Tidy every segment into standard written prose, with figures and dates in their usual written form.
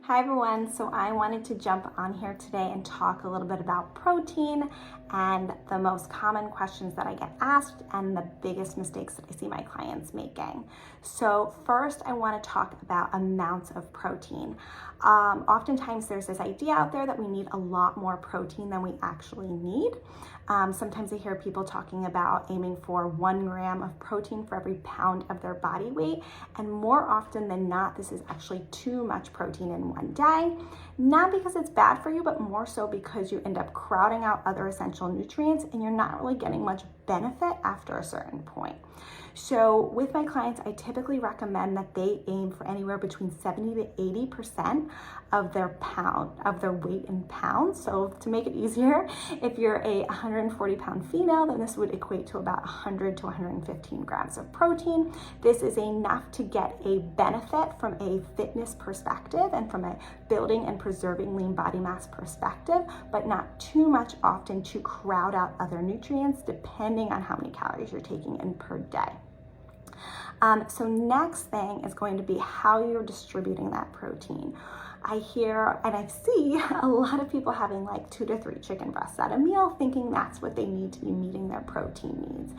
Hi everyone, so I wanted to jump on here today and talk a little bit about protein and the most common questions that I get asked and the biggest mistakes that I see my clients making. So first I want to talk about amounts of protein. Oftentimes there's this idea out there that we need a lot more protein than we actually need. Sometimes I hear people talking about aiming for 1 gram of protein for every pound of their body weight, and more often than not, this is actually too much protein in one day. Not because it's bad for you, but more so because you end up crowding out other essential nutrients and you're not really getting much benefit after a certain point. So with my clients, I typically recommend that they aim for anywhere between 70 to 80% of their weight in pounds. So to make it easier, if you're a 140-pound female, then this would equate to about 100 to 115 grams of protein. This is enough to get a benefit from a fitness perspective and from a building and preserving lean body mass perspective, but not too much often to crowd out other nutrients depending on how many calories you're taking in per day. So next thing is going to be how you're distributing that protein. I hear and I see a lot of people having like 2 to 3 chicken breasts at a meal, thinking that's what they need to be meeting their protein needs.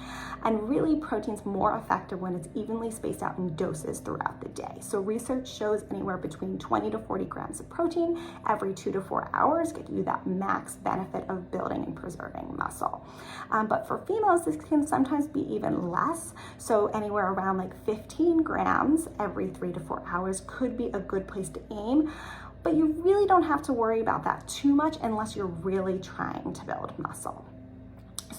And really, protein's more effective when it's evenly spaced out in doses throughout the day. So research shows anywhere between 20 to 40 grams of protein every 2 to 4 hours get you that max benefit of building and preserving muscle. But for females, this can sometimes be even less. So anywhere around like 15 grams every 3 to 4 hours could be a good place to aim. But you really don't have to worry about that too much unless you're really trying to build muscle.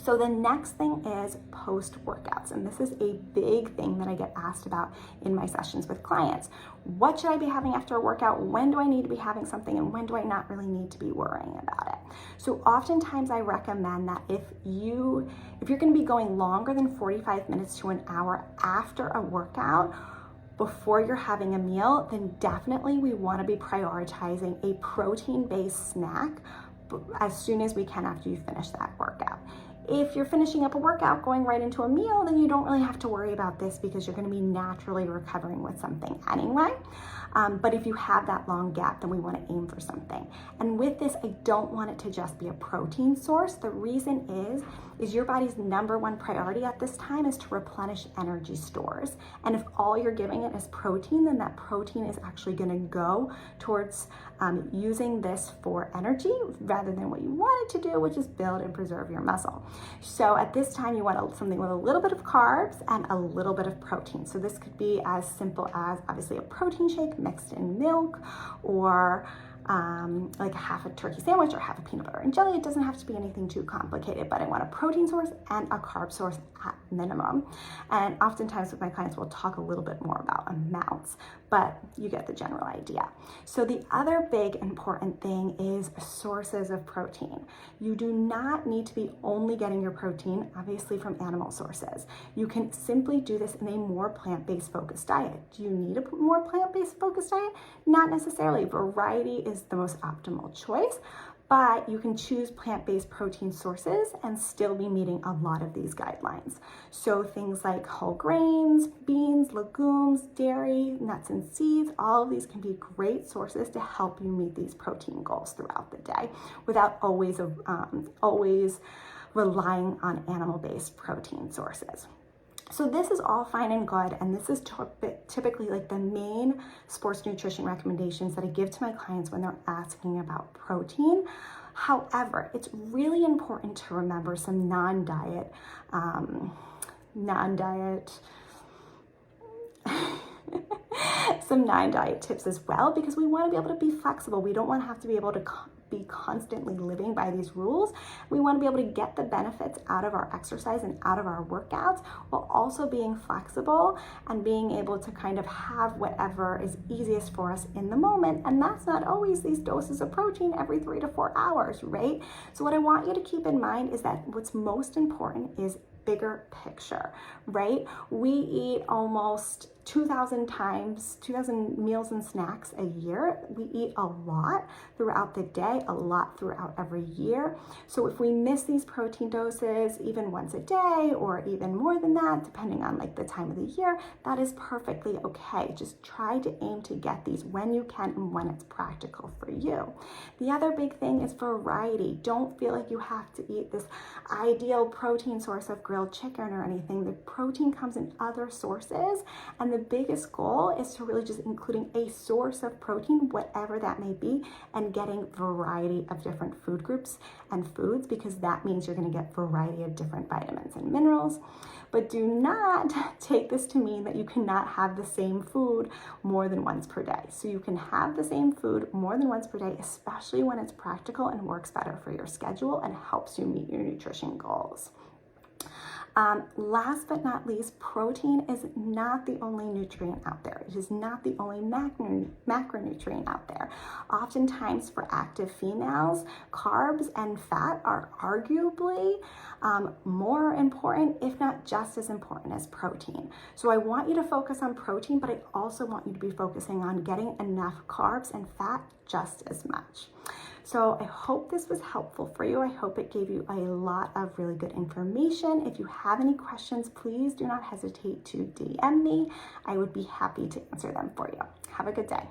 So the next thing is post-workouts, and this is a big thing that I get asked about in my sessions with clients. What should I be having after a workout? When do I need to be having something, and when do I not really need to be worrying about it? So oftentimes I recommend that if you're going to be going longer than 45 minutes to an hour after a workout, before you're having a meal, then definitely we want to be prioritizing a protein-based snack as soon as we can after you finish that workout. If you're finishing up a workout, going right into a meal, then you don't really have to worry about this because you're going to be naturally recovering with something anyway. But if you have that long gap, then we want to aim for something. And with this, I don't want it to just be a protein source. The reason is your body's number one priority at this time is to replenish energy stores. And if all you're giving it is protein, then that protein is actually going to go towards using this for energy rather than what you want it to do, which is build and preserve your muscle. So at this time, you want something with a little bit of carbs and a little bit of protein. So this could be as simple as obviously a protein shake mixed in milk, or like half a turkey sandwich or half a peanut butter and jelly. It doesn't have to be anything too complicated, but I want a protein source and a carb source at minimum. And oftentimes with my clients, we'll talk a little bit more about amounts, but you get the general idea. So the other big important thing is sources of protein. You do not need to be only getting your protein, obviously, from animal sources. You can simply do this in a more plant-based focused diet. Do you need a more plant-based focused diet? Not necessarily. Variety is the most optimal choice, but you can choose plant-based protein sources and still be meeting a lot of these guidelines. So things like whole grains, beans, legumes, dairy, nuts and seeds, all of these can be great sources to help you meet these protein goals throughout the day without always relying on animal-based protein sources. So this is all fine and good, and this is typically like the main sports nutrition recommendations that I give to my clients when they're asking about protein. However, it's really important to remember some non-diet tips as well, because we want to be able to be flexible. We don't want to have to be able to be constantly living by these rules. We want to be able to get the benefits out of our exercise and out of our workouts while also being flexible and being able to kind of have whatever is easiest for us in the moment. And that's not always these doses of protein every 3 to 4 hours, right? So what I want you to keep in mind is that what's most important is bigger picture, right? We eat almost 2,000 meals and snacks a year. We eat a lot throughout the day, a lot throughout every year. So if we miss these protein doses even once a day or even more than that, depending on like the time of the year, that is perfectly okay. Just try to aim to get these when you can and when it's practical for you. The other big thing is variety. Don't feel like you have to eat this ideal protein source of grilled chicken or anything. The protein comes in other sources, and the biggest goal is to really just including a source of protein, whatever that may be, and getting variety of different food groups and foods, because that means you're going to get variety of different vitamins and minerals. But do not take this to mean that you cannot have the same food more than once per day. So you can have the same food more than once per day, especially when it's practical and works better for your schedule and helps you meet your nutrition goals. Last but not least, protein is not the only nutrient out there. It is not the only macronutrient out there. Oftentimes for active females, carbs and fat are arguably more important, if not just as important as protein. So I want you to focus on protein, but I also want you to be focusing on getting enough carbs and fat just as much. So I hope this was helpful for you. I hope it gave you a lot of really good information. If you have any questions, please do not hesitate to DM me. I would be happy to answer them for you. Have a good day.